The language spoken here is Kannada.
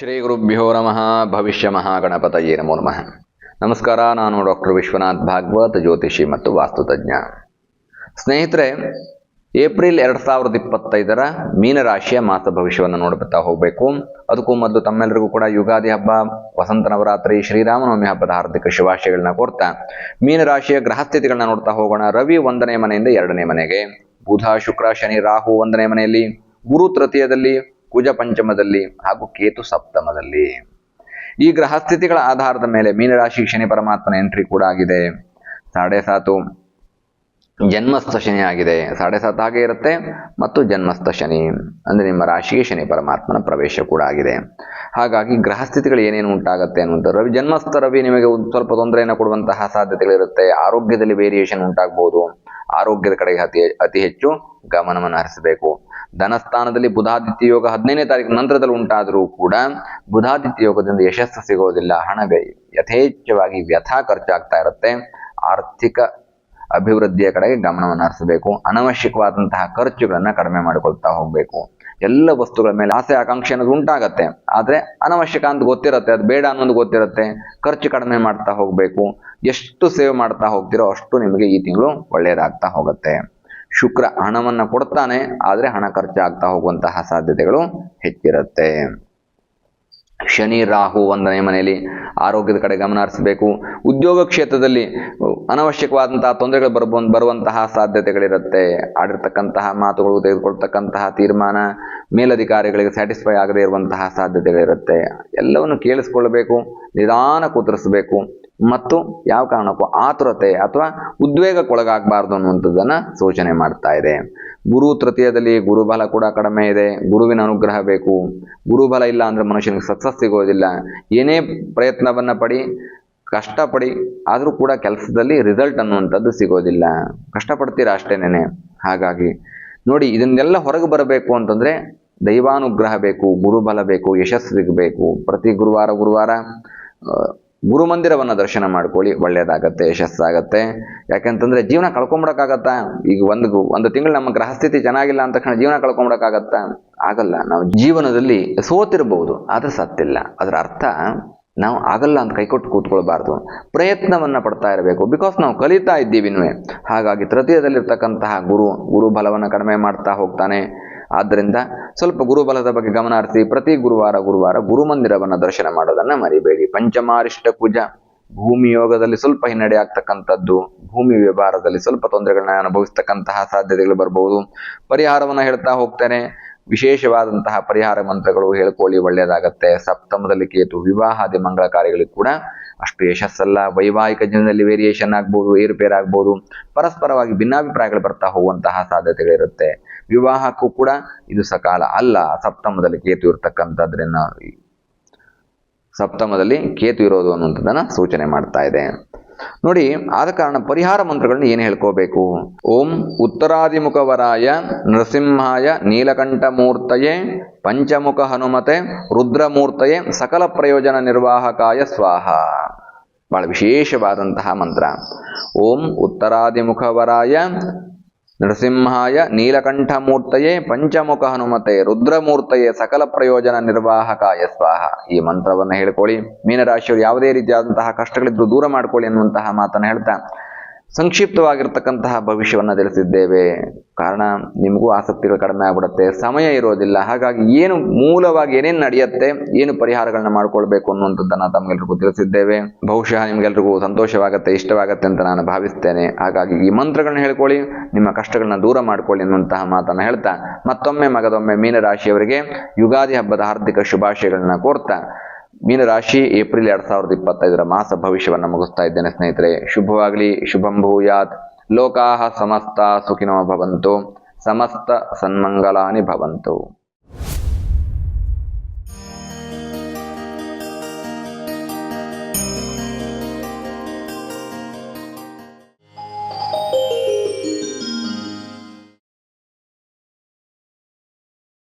ಶ್ರೀ ಗುರುಭ್ಯೋ ನಮಃ. ಭವಿಷ್ಯ ಮಹಾಗಣಪತಯೇ ನಮೋ ನಮಃ. ನಮಸ್ಕಾರ. ನಾನು ಡಾಕ್ಟರ್ ವಿಶ್ವನಾಥ್ ಭಾಗವತ್, ಜ್ಯೋತಿಷಿ ಮತ್ತು ವಾಸ್ತುತಜ್ಞ. ಸ್ನೇಹಿತರೆ, ಏಪ್ರಿಲ್ 2025 ಮೀನರಾಶಿಯ ಮಾಸ ಭವಿಷ್ಯವನ್ನು ನೋಡ್ತಾ ಹೋಗಬೇಕು. ಅದಕ್ಕೂ ಮೊದಲು ತಮ್ಮೆಲ್ಲರಿಗೂ ಕೂಡ ಯುಗಾದಿ ಹಬ್ಬ, ವಸಂತ ನವರಾತ್ರಿ, ಶ್ರೀರಾಮನವಮಿ ಹಬ್ಬದ ಹಾರ್ದಿಕ ಶುಭಾಶಯಗಳನ್ನ ಕೋರ್ತಾ ಮೀನರಾಶಿಯ ಗ್ರಹಸ್ಥಿತಿಗಳನ್ನ ನೋಡ್ತಾ ಹೋಗೋಣ. ರವಿ 1ನೇ ಮನೆಯಿಂದ 2ನೇ ಮನೆಗೆ, ಬುಧ ಶುಕ್ರ ಶನಿ ರಾಹು 1ನೇ ಮನೆಯಲ್ಲಿ, ಗುರು ತೃತೀಯದಲ್ಲಿ, ಕುಜ ಪಂಚಮದಲ್ಲಿ ಹಾಗೂ ಕೇತು ಸಪ್ತಮದಲ್ಲಿ. ಈ ಗ್ರಹಸ್ಥಿತಿಗಳ ಆಧಾರದ ಮೇಲೆ ಮೀನರಾಶಿ ಶನಿ ಪರಮಾತ್ಮನ ಎಂಟ್ರಿ ಕೂಡ ಆಗಿದೆ. 7.5 ಜನ್ಮಸ್ಥ ಶನಿ ಆಗಿದೆ. 7.5 ಹಾಗೆ ಇರುತ್ತೆ. ಮತ್ತು ಜನ್ಮಸ್ಥ ಶನಿ ಅಂದ್ರೆ ನಿಮ್ಮ ರಾಶಿಗೆ ಶನಿ ಪರಮಾತ್ಮನ ಪ್ರವೇಶ ಕೂಡ ಆಗಿದೆ. ಹಾಗಾಗಿ ಗ್ರಹಸ್ಥಿತಿಗಳು ಏನೇನು ಉಂಟಾಗುತ್ತೆ ಅನ್ನುವಂಥ ಜನ್ಮಸ್ಥ ರವಿ ನಿಮಗೆ ಸ್ವಲ್ಪ ತೊಂದರೆಯನ್ನು ಕೊಡುವಂತಹ ಸಾಧ್ಯತೆಗಳಿರುತ್ತೆ. ಆರೋಗ್ಯದಲ್ಲಿ ವೇರಿಯೇಷನ್ ಉಂಟಾಗಬಹುದು. ಆರೋಗ್ಯದ ಕಡೆಗೆ ಅತಿ ಹೆಚ್ಚು ಗಮನವನ್ನು ಹರಿಸಬೇಕು. ಧನಸ್ಥಾನದಲ್ಲಿ ಬುಧಾದಿತ್ಯ ಯೋಗ 15ನೇ ತಾರೀಕು ನಂತರದಲ್ಲಿ ಉಂಟಾದರೂ ಕೂಡ ಬುಧಾದಿತ್ಯ ಯೋಗದಿಂದ ಯಶಸ್ಸು ಸಿಗೋದಿಲ್ಲ. ಹಣ ಯಥೇಚ್ಛವಾಗಿ ವ್ಯಥಾ ಖರ್ಚಾಗ್ತಾ ಇರುತ್ತೆ. ಆರ್ಥಿಕ ಅಭಿವೃದ್ಧಿಯ ಕಡೆಗೆ ಗಮನವನ್ನು ಹರಿಸಬೇಕು. ಅನವಶ್ಯಕವಾದಂತಹ ಖರ್ಚುಗಳನ್ನ ಕಡಿಮೆ ಮಾಡಿಕೊಳ್ತಾ ಹೋಗ್ಬೇಕು. ಎಲ್ಲ ವಸ್ತುಗಳ ಮೇಲೆ ಆಸೆ ಆಕಾಂಕ್ಷೆ ಅನ್ನೋದು ಉಂಟಾಗತ್ತೆ. ಆದ್ರೆ ಅನವಶ್ಯಕ ಅಂತ ಗೊತ್ತಿರುತ್ತೆ, ಅದು ಬೇಡ ಅನ್ನೋದು ಗೊತ್ತಿರುತ್ತೆ. ಖರ್ಚು ಕಡಿಮೆ ಮಾಡ್ತಾ ಹೋಗ್ಬೇಕು. ಎಷ್ಟು ಸೇವ್ ಮಾಡ್ತಾ ಹೋಗ್ತಿರೋ ಅಷ್ಟು ನಿಮಗೆ ಈ ತಿಂಗಳು ಒಳ್ಳೆಯದಾಗ್ತಾ ಹೋಗುತ್ತೆ. ಶುಕ್ರ ಹಣವನ್ನ ಕೊಡ್ತಾನೆ, ಆದ್ರೆ ಹಣ ಖರ್ಚಾಗ್ತಾ ಹೋಗುವಂತಹ ಸಾಧ್ಯತೆಗಳು ಹೆಚ್ಚಿರುತ್ತೆ. ಶನಿ ರಾಹು 1ನೇ ಮನೆಯಲ್ಲಿ, ಆರೋಗ್ಯದ ಕಡೆ ಗಮನ ಹರಿಸಬೇಕು. ಉದ್ಯೋಗ ಕ್ಷೇತ್ರದಲ್ಲಿ ಅನವಶ್ಯಕವಾದಂತಹ ತೊಂದರೆಗಳು ಬರುವಂತಹ ಸಾಧ್ಯತೆಗಳಿರುತ್ತೆ. ಆಡಿರ್ತಕ್ಕಂತಹ ಮಾತುಗಳು, ತೆಗೆದುಕೊಳ್ತಕ್ಕಂತಹ ತೀರ್ಮಾನ ಮೇಲಧಿಕಾರಿಗಳಿಗೆ ಸ್ಯಾಟಿಸ್ಫೈ ಆಗದೆ ಇರುವಂತಹ ಸಾಧ್ಯತೆಗಳಿರುತ್ತೆ. ಎಲ್ಲವನ್ನು ಕೇಳಿಸ್ಕೊಳ್ಬೇಕು, ನಿಧಾನ ಕುದುರಿಸಬೇಕು ಮತ್ತು ಯಾವ ಕಾರಣಕ್ಕೂ ಆತುರತೆ ಅಥವಾ ಉದ್ವೇಗಕ್ಕೊಳಗಾಗಬಾರ್ದು ಅನ್ನುವಂಥದ್ದನ್ನ ಸೂಚನೆ ಮಾಡ್ತಾ ಇದೆ. ಗುರು ತೃತೀಯದಲ್ಲಿ ಗುರುಬಲ ಕೂಡ ಕಡಿಮೆ ಇದೆ. ಗುರುವಿನ ಅನುಗ್ರಹ ಬೇಕು. ಗುರುಬಲ ಇಲ್ಲ ಅಂದ್ರೆ ಮನುಷ್ಯನಿಗೆ ಸಕ್ಸಸ್ ಸಿಗೋದಿಲ್ಲ. ಏನೇ ಪ್ರಯತ್ನವನ್ನ ಪಡಿ, ಕಷ್ಟಪಡಿ, ಆದರೂ ಕೂಡ ಕೆಲಸದಲ್ಲಿ ರಿಸಲ್ಟ್ ಅನ್ನುವಂಥದ್ದು ಸಿಗೋದಿಲ್ಲ. ಕಷ್ಟಪಡ್ತೀರಾ ಅಷ್ಟೇನೇನೆ. ಹಾಗಾಗಿ ನೋಡಿ, ಇದನ್ನೆಲ್ಲ ಹೊರಗೆ ಬರಬೇಕು ಅಂತಂದ್ರೆ ದೈವಾನುಗ್ರಹ ಬೇಕು, ಗುರುಬಲ ಬೇಕು, ಯಶಸ್ಸು ಸಿಗಬೇಕು. ಪ್ರತಿ ಗುರುವಾರ ಗುರುಮಂದಿರವನ್ನ ದರ್ಶನ ಮಾಡ್ಕೊಳ್ಳಿ, ಒಳ್ಳೇದಾಗತ್ತೆ, ಯಶಸ್ಸಾಗತ್ತೆ. ಯಾಕೆಂತಂದ್ರೆ ಜೀವನ ಕಳ್ಕೊಂಬಿಡಕ್ಕಾಗತ್ತಾ? ಈಗ ಒಂದು ತಿಂಗಳು ನಮ್ಮ ಗ್ರಹಸ್ಥಿತಿ ಚೆನ್ನಾಗಿಲ್ಲ ಅಂತ ತಕ್ಷಣ ಜೀವನ ಕಳ್ಕೊಂಬಿಡಕ್ಕಾಗತ್ತಾ? ಆಗಲ್ಲ. ನಾವು ಜೀವನದಲ್ಲಿ ಸೋತಿರಬಹುದು, ಆದ್ರೆ ಸತ್ತಿಲ್ಲ. ಅದರ ಅರ್ಥ ನಾವು ಆಗಲ್ಲ ಅಂತ ಕೈಕೊಟ್ಟು ಕೂತ್ಕೊಳ್ಬಾರ್ದು. ಪ್ರಯತ್ನವನ್ನ ಪಡ್ತಾ ಇರಬೇಕು. ಬಿಕಾಸ್ ನಾವು ಕಲಿತಾ ಇದ್ದೀವಿ ಇನ್ನೂ. ಹಾಗಾಗಿ ತೃತೀಯದಲ್ಲಿರ್ತಕ್ಕಂತಹ ಗುರು ಬಲವನ್ನು ಕಡಿಮೆ ಮಾಡ್ತಾ ಹೋಗ್ತಾನೆ. ಆದ್ದರಿಂದ ಸ್ವಲ್ಪ ಗುರುಬಲದ ಬಗ್ಗೆ ಗಮನ ಹರಿಸಿ. ಪ್ರತಿ ಗುರುವಾರ ಗುರುಮಂದಿರವನ್ನ ದರ್ಶನ ಮಾಡೋದನ್ನ ಮರಿಬೇಡಿ. ಪಂಚಮಾರಿಷ್ಟ ಕುಜ ಭೂಮಿ ಯೋಗದಲ್ಲಿ ಸ್ವಲ್ಪ ಹಿನ್ನಡೆ ಆಗ್ತಕ್ಕಂಥದ್ದು, ಭೂಮಿ ವ್ಯವಹಾರದಲ್ಲಿ ಸ್ವಲ್ಪ ತೊಂದರೆಗಳನ್ನ ಅನುಭವಿಸ್ತಕ್ಕಂತಹ ಸಾಧ್ಯತೆಗಳು ಬರಬಹುದು. ಪರಿಹಾರವನ್ನ ಹೇಳ್ತಾ ಹೋಗ್ತೇನೆ. ವಿಶೇಷವಾದಂತಹ ಪರಿಹಾರ ಮಂತ್ರಗಳು ಹೇಳ್ಕೊಳ್ಳಿ, ಒಳ್ಳೆಯದಾಗತ್ತೆ. ಸಪ್ತಮದಲ್ಲಿ ಕೇತು, ವಿವಾಹಾದಿ ಮಂಗಳ ಕಾರ್ಯಗಳಿಗೆ ಕೂಡ ಅಷ್ಟು ಯಶಸ್ಸಲ್ಲ. ವೈವಾಹಿಕ ಜೀವನದಲ್ಲಿ ವೇರಿಯೇಷನ್ ಆಗ್ಬೋದು, ಏರುಪೇರಾಗ್ಬೋದು. ಪರಸ್ಪರವಾಗಿ ಭಿನ್ನಾಭಿಪ್ರಾಯಗಳು ಬರ್ತಾ ಹೋಗುವಂತಹ ಸಾಧ್ಯತೆಗಳಿರುತ್ತೆ. ವಿವಾಹಕ್ಕೂ ಕೂಡ ಇದು ಸಕಾಲ ಅಲ್ಲ. ಸಪ್ತಮದಲ್ಲಿ ಕೇತು ಇರ್ತಕ್ಕಂಥದ್ರಿಂದ ಸಪ್ತಮದಲ್ಲಿ ಕೇತು ಇರೋದು ಅನ್ನುವಂಥದ್ದನ್ನ ಸೂಚನೆ ಮಾಡ್ತಾ ಇದೆ. ನೋಡಿ, ಆದ ಕಾರಣ ಪರಿಹಾರ ಮಂತ್ರಗಳನ್ನ ಏನು ಹೇಳ್ಕೋಬೇಕು? ಓಂ ಉತ್ತರಾದಿಮುಖವರಾಯ ನೃಸಿಂಹಾಯ ನೀಲಕಂಠಮೂರ್ತಯೇ ಪಂಚಮುಖ ಹನುಮತೆ ರುದ್ರಮೂರ್ತಯೇ ಸಕಲ ಪ್ರಯೋಜನ ನಿರ್ವಾಹಕಾಯ ಸ್ವಾಹ. ಬಹಳ ವಿಶೇಷವಾದಂತಹ ಮಂತ್ರ. ಓಂ ಉತ್ತರಾದಿಮುಖವರಾಯ ನೃಸಿಂಹಾಯ ನೀಲಕಂಠಮೂರ್ತಯೇ ಪಂಚಮುಖ ಹನುಮತೆ ರುದ್ರಮೂರ್ತಯೇ ಸಕಲ ಪ್ರಯೋಜನ ನಿರ್ವಾಹಕಾಯ ಸ್ವಾಹ. ಈ ಮಂತ್ರವನ್ನು ಹೇಳ್ಕೊಳ್ಳಿ. ಮೀನರಾಶಿಯವರು ಯಾವುದೇ ರೀತಿಯಾದಂತಹ ಕಷ್ಟಗಳಿದ್ರು ದೂರ ಮಾಡ್ಕೊಳ್ಳಿ ಅನ್ನುವಂತಹ ಮಾತನ್ನು ಹೇಳ್ತಾ ಸಂಕ್ಷಿಪ್ತವಾಗಿರ್ತಕ್ಕಂತಹ ಭವಿಷ್ಯವನ್ನ ತಿಳಿಸಿದ್ದೇವೆ. ಕಾರಣ ನಿಮಗೂ ಆಸಕ್ತಿಗಳು ಕಡಿಮೆ ಆಗ್ಬಿಡುತ್ತೆ, ಸಮಯ ಇರೋದಿಲ್ಲ. ಹಾಗಾಗಿ ಏನು ಮೂಲವಾಗಿ ಏನೇನು ನಡೆಯುತ್ತೆ, ಏನು ಪರಿಹಾರಗಳನ್ನ ಮಾಡ್ಕೊಳ್ಬೇಕು ಅನ್ನುವಂಥದ್ದನ್ನ ತಮ್ಗೆಲ್ರಿಗೂ ತಿಳಿಸಿದ್ದೇವೆ. ಬಹುಶಃ ನಿಮ್ಗೆಲ್ರಿಗೂ ಸಂತೋಷವಾಗತ್ತೆ, ಇಷ್ಟವಾಗತ್ತೆ ಅಂತ ನಾನು ಭಾವಿಸ್ತೇನೆ. ಹಾಗಾಗಿ ಈ ಮಂತ್ರಗಳನ್ನ ಹೇಳ್ಕೊಳ್ಳಿ, ನಿಮ್ಮ ಕಷ್ಟಗಳನ್ನ ದೂರ ಮಾಡ್ಕೊಳ್ಳಿ ಅನ್ನುವಂತಹ ಮಾತನ್ನ ಹೇಳ್ತಾ ಮತ್ತೊಮ್ಮೆ ಮಗದೊಮ್ಮೆ ಮೀನರಾಶಿಯವರಿಗೆ ಯುಗಾದಿ ಹಬ್ಬದ ಹಾರ್ದಿಕ ಶುಭಾಶಯಗಳನ್ನ ಕೋರ್ತಾ ಮೀನರಾಶಿ ಏಪ್ರಿಲ್ 2025 ಮಾಸ ಭವಿಷ್ಯವನ್ನ ಮುಗಿಸ್ತಾ ಇದ್ದೇನೆ. ಸ್ನೇಹಿತರೆ, ಶುಭವಾಗಲಿ. ಶುಭಂ ಭೂಯಾತ್. ಲೋಕಾಹ ಸಮಸ್ತ ಸುಖಿನೋ ಭವಂತು. ಸಮಸ್ತ ಸನ್ಮಂಗಲಾನಿ ಭವಂತು.